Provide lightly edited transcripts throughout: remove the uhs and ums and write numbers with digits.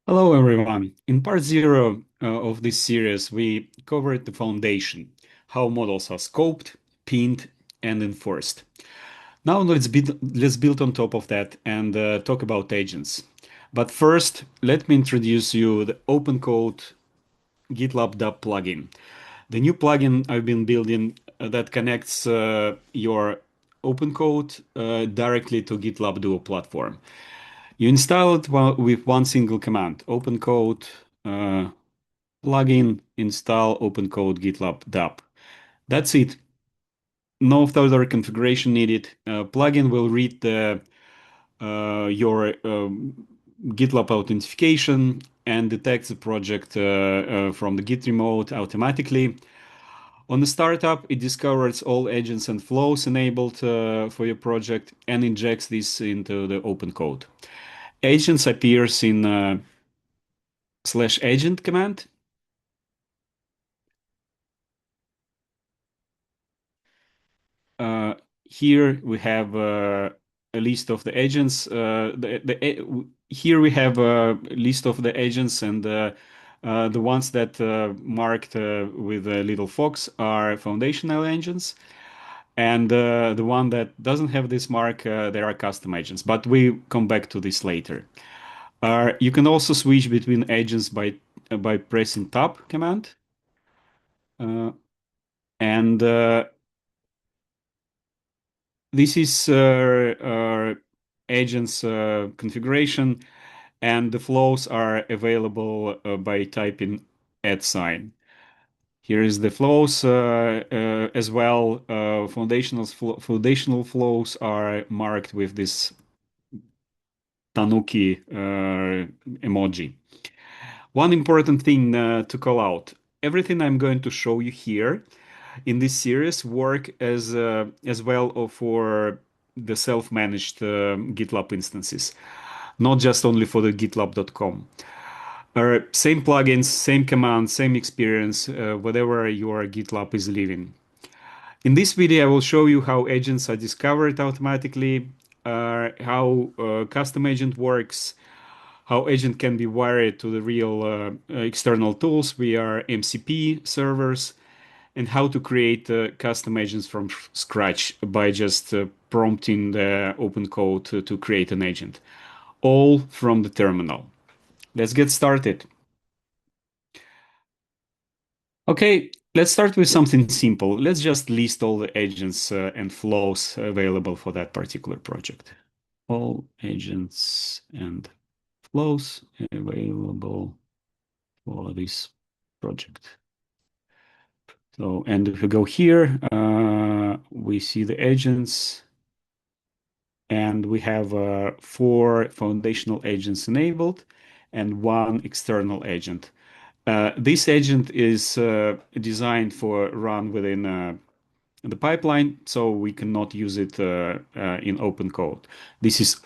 Hello, everyone. In part zero of this series, we covered the foundation, how models are scoped, pinned, and enforced. Now let's build on top of that and talk about agents. But first, let me introduce you the Opencode GitLab DAP plugin. The new plugin I've been building that connects your Opencode directly to GitLab Duo platform. You install it with one single command, opencode uh, plugin install opencode GitLab DAP. That's it. No further configuration needed. Plugin will read your GitLab authentication and detects the project from the Git remote automatically. On the startup, it discovers all agents and flows enabled for your project and injects this into the open code. Agents appears in /agent command. Uh, Here we have a list of the agents. Here we have a list of the agents, and the ones that marked with a little fox are foundational agents, and the one that doesn't have this mark, there are custom agents. But we come back to this later. You can also switch between agents by pressing tab command, uh, and this is agents configuration, and the flows are available by typing @. Here is the flows as well. Foundational flows are marked with this tanuki emoji. One important thing to call out: everything I'm going to show you here in this series work as well for the self-managed GitLab instances, not just only for the GitLab.com. Same plugins, same commands, same experience, whatever your GitLab is living. In this video, I will show you how agents are discovered automatically, how custom agent works, how agent can be wired to the real external tools via MCP servers, and how to create custom agents from scratch by just prompting the open code to create an agent, all from the terminal. Let's get started. Okay, let's start with something simple. Let's just list all the agents and flows available for that particular project. All agents and flows available for this project. So, and if we go here, we see the agents, and we have four foundational agents enabled and one external agent. This agent is designed for run within the pipeline, so we cannot use it in open code. This is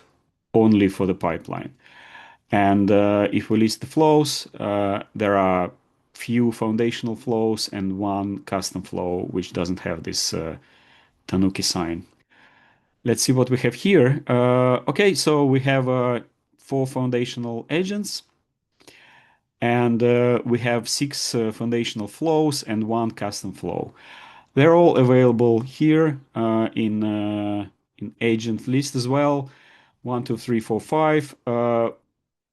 only for the pipeline. And if we list the flows, there are few foundational flows and one custom flow which doesn't have this Tanuki sign. Let's see what we have here. Okay, so we have four foundational agents, and we have six foundational flows and one custom flow. They're all available here in agent list as well. One, two, three, four, five.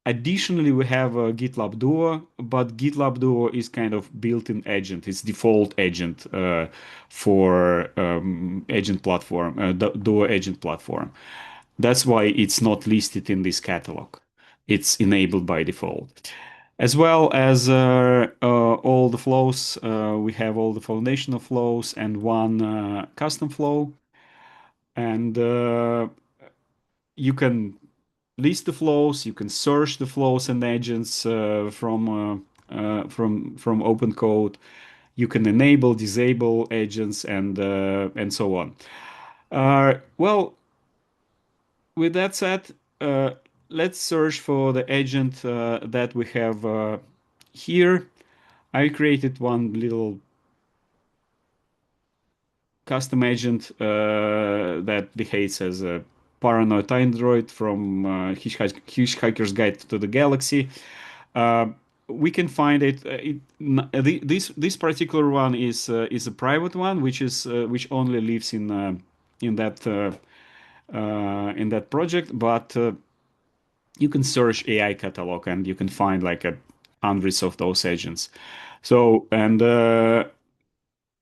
Additionally, we have GitLab Duo, but GitLab Duo is kind of built-in agent. It's default agent for agent platform, Duo agent platform. That's why it's not listed in this catalog. It's enabled by default. As well as all the flows, we have all the foundational flows and one custom flow. And you can list the flows, you can search the flows and agents from open code. You can enable, disable agents, and so on. Well, with that said, uh, let's search for the agent that we have here. I created one little custom agent that behaves as a paranoid android from Hitchhiker's Guide to the Galaxy. Uh, we can find it. This particular one is a private one, which only lives in that in that project. But you can search AI catalog and you can find like hundreds of those agents. So and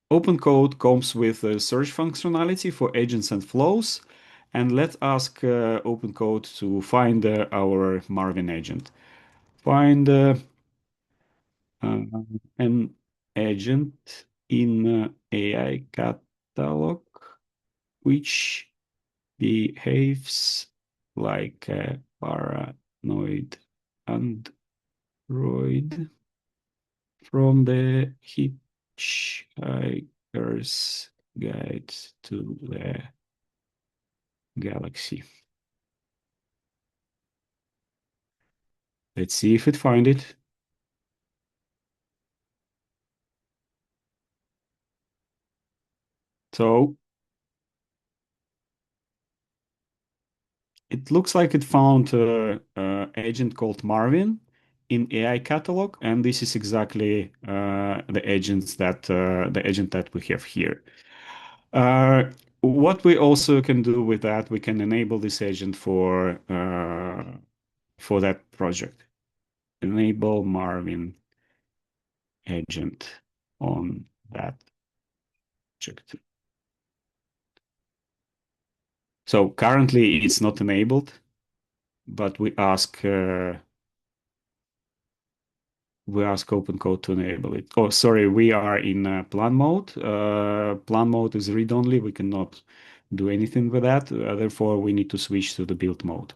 Opencode comes with a search functionality for agents and flows. And let's ask Opencode to find our Marvin agent. Find uh, an agent in AI catalog which behaves like a paranoid android from the Hitchhiker's Guide to the Galaxy. Let's see if it find it. So it looks like it found agent called Marvin in AI catalog, and this is exactly the agent that we have here. What we also can do with that, we can enable this agent for that project. Enable Marvin agent on that project. So currently it's not enabled, but we ask Opencode to enable it. Oh, sorry, we are in plan mode. Plan mode is read-only. We cannot do anything with that. Therefore, we need to switch to the build mode.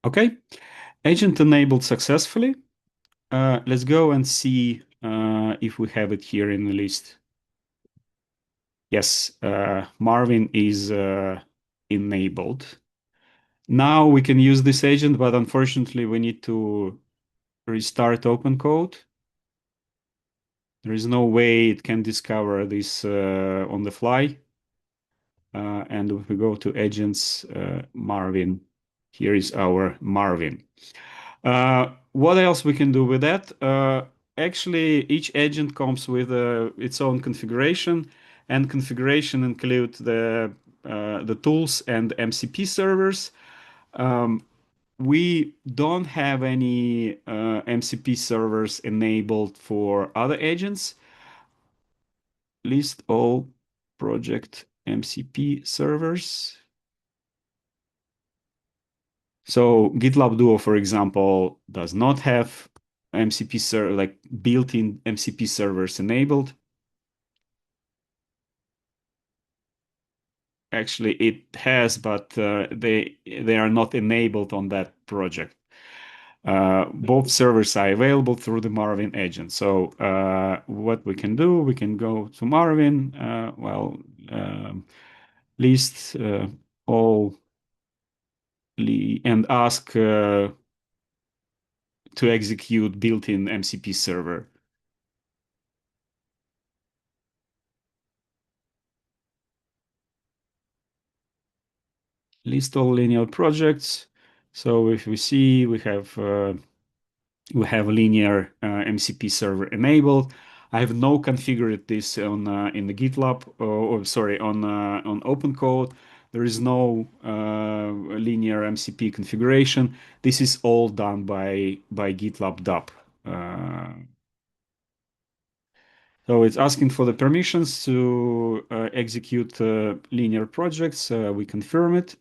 Okay, agent enabled successfully. Let's go and see if we have it here in the list. Yes, Marvin is enabled. Now we can use this agent, but unfortunately we need to restart Opencode. There is no way it can discover this on the fly. And if we go to agents, Marvin, here is our Marvin. What else we can do with that? Actually, each agent comes with its own configuration, and configuration include the tools and MCP servers. Um, we don't have any MCP servers enabled for other agents. List all project MCP servers. So GitLab Duo, for example, does not have MCP server like built-in MCP servers enabled. Actually, it has, but they are not enabled on that project. Both servers are available through the Marvin agent. So what we can do, we can go to Marvin. List all and ask to execute built-in MCP server. List all linear projects. So if we see we have linear MCP server enabled. I have no configured this on in the GitLab or sorry on Opencode. There is no linear MCP configuration. This is all done by GitLab DAP. So it's asking for the permissions to execute linear projects. We confirm it.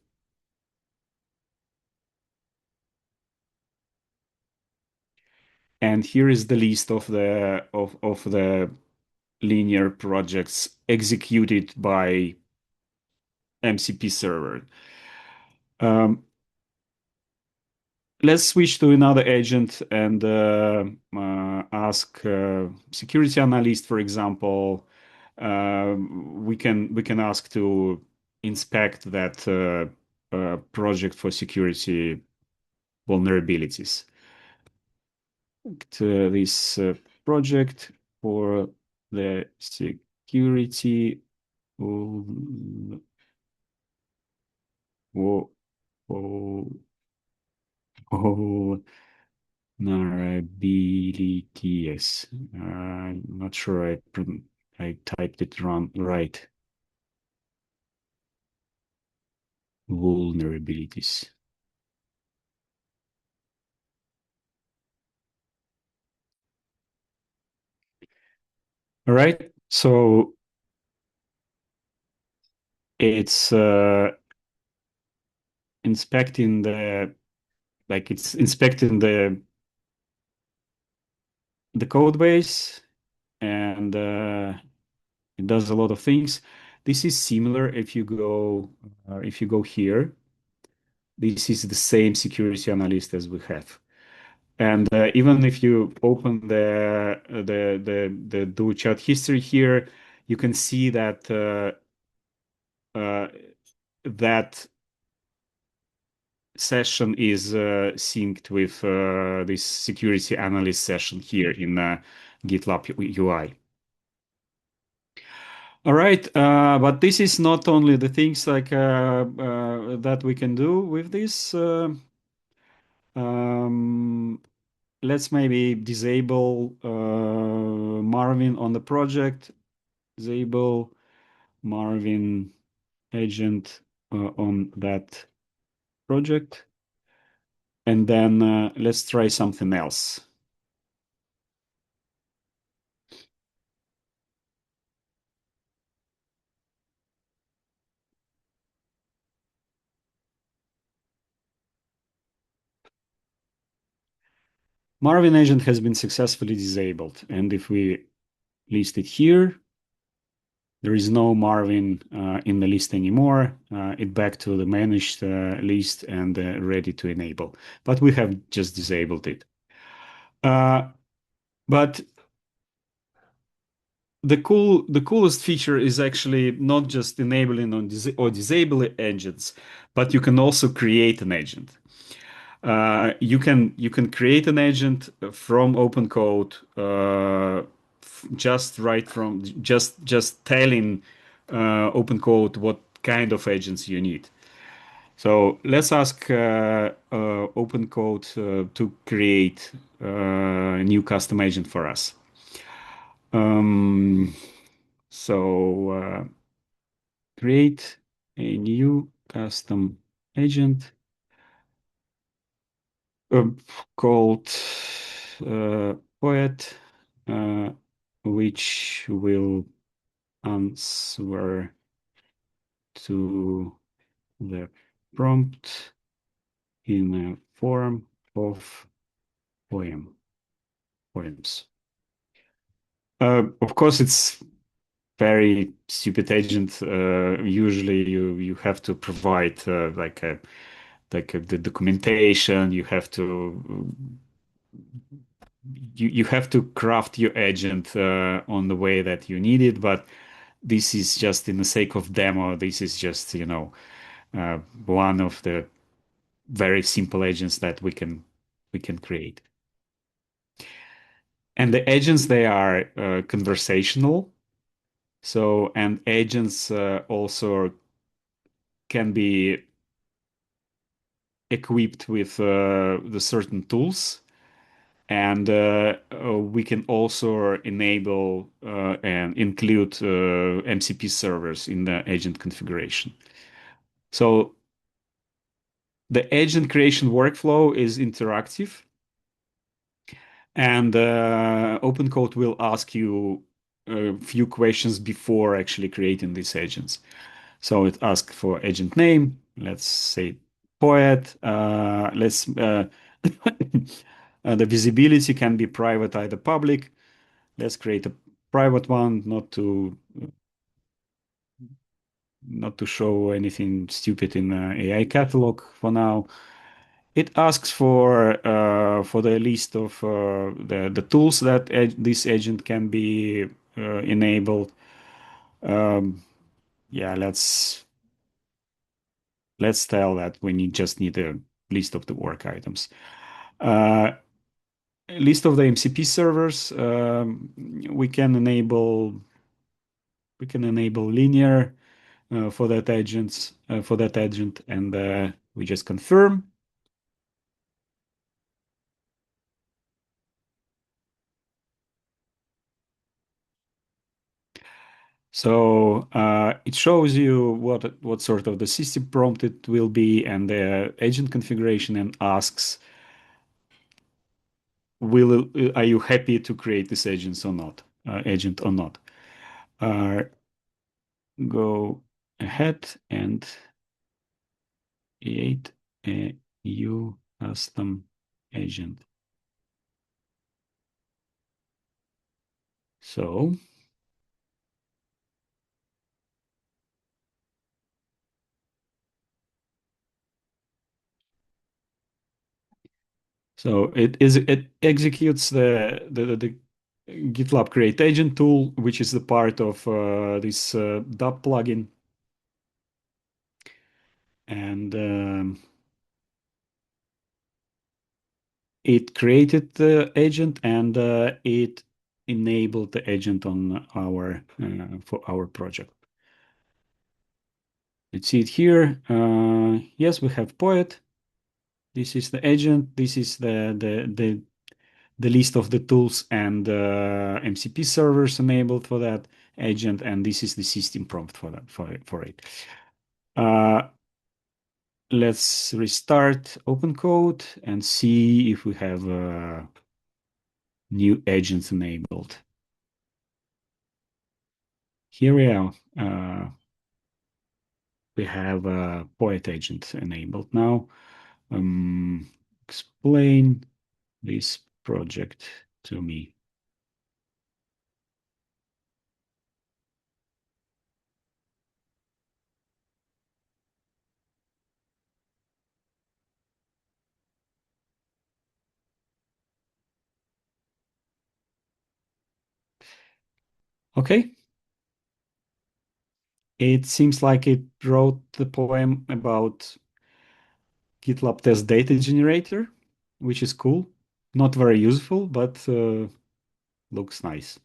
And here is the list of the linear projects executed by MCP server. Um, let's switch to another agent and ask security analyst, for example. We can ask to inspect that project for security vulnerabilities. This project for the security vul- vulnerabilities. I'm not sure I typed it wrong, right. Vulnerabilities. All right. So it's inspecting it's inspecting the code base, and it does a lot of things. This is similar if you go here. This is the same security analyst as we have. And even if you open the do chat history here, you can see that that session is synced with this security analyst session here in GitLab UI. All right, but this is not only the things that we can do with this. Um, let's maybe disable Marvin on the project, disable Marvin agent on that project, and then let's try something else. Marvin agent has been successfully disabled, and if we list it here, there is no Marvin in the list anymore. It back to the managed list and ready to enable. But we have just disabled it. But the coolest feature is actually not just enabling or disabling agents, but you can also create an agent. You can create an agent from Opencode, just right from just telling Opencode what kind of agents you need. So let's ask Opencode to create a new custom agent for us. Um, so create a new custom agent uh, called Poet, uh, which will answer to the prompt in a form of poems. Of course, it's very stupid agent. Usually, you have to provide the documentation. You have to craft your agent on the way that you need it, but this is just in the sake of demo. This is just, one of the very simple agents that we can create. And the agents, they are conversational. So, and agents also can be equipped with the certain tools. And we can also enable and include MCP servers in the agent configuration. So the agent creation workflow is interactive, and OpenCode will ask you a few questions before actually creating these agents. So it asks for agent name. Let's say poet. Let's the visibility can be private, either public. Let's create a private one, not to show anything stupid in AI catalog for now. It asks for the list of the tools that this agent can be enabled. Um, yeah, let's let's tell that we just need a list of the work items. Uh, List of the MCP servers. We can enable linear for that agent, and we just confirm. So it shows you what sort of the system prompt it will be and the agent configuration, and asks, will are you happy to create this agent or not? Uh, Go ahead and create a new custom agent. So it executes the GitLab Create Agent tool, which is the part of this DAP plugin, and it created the agent, and it enabled the agent on our for our project. Let's see it here. Yes, we have Poet. This is the agent. This is the list of the tools and MCP servers enabled for that agent, and this is the system prompt for it. Uh, let's restart Opencode and see if we have new agents enabled. Here we are. We have a Poet agent enabled now. Explain this project to me. Okay. It seems like it wrote the poem about GitLab test data generator, which is cool. Not very useful, but looks nice.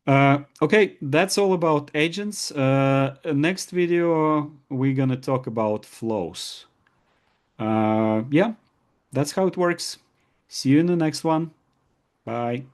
Okay, that's all about agents. Next video, we're gonna talk about flows. Yeah, that's how it works. See you in the next one. Bye.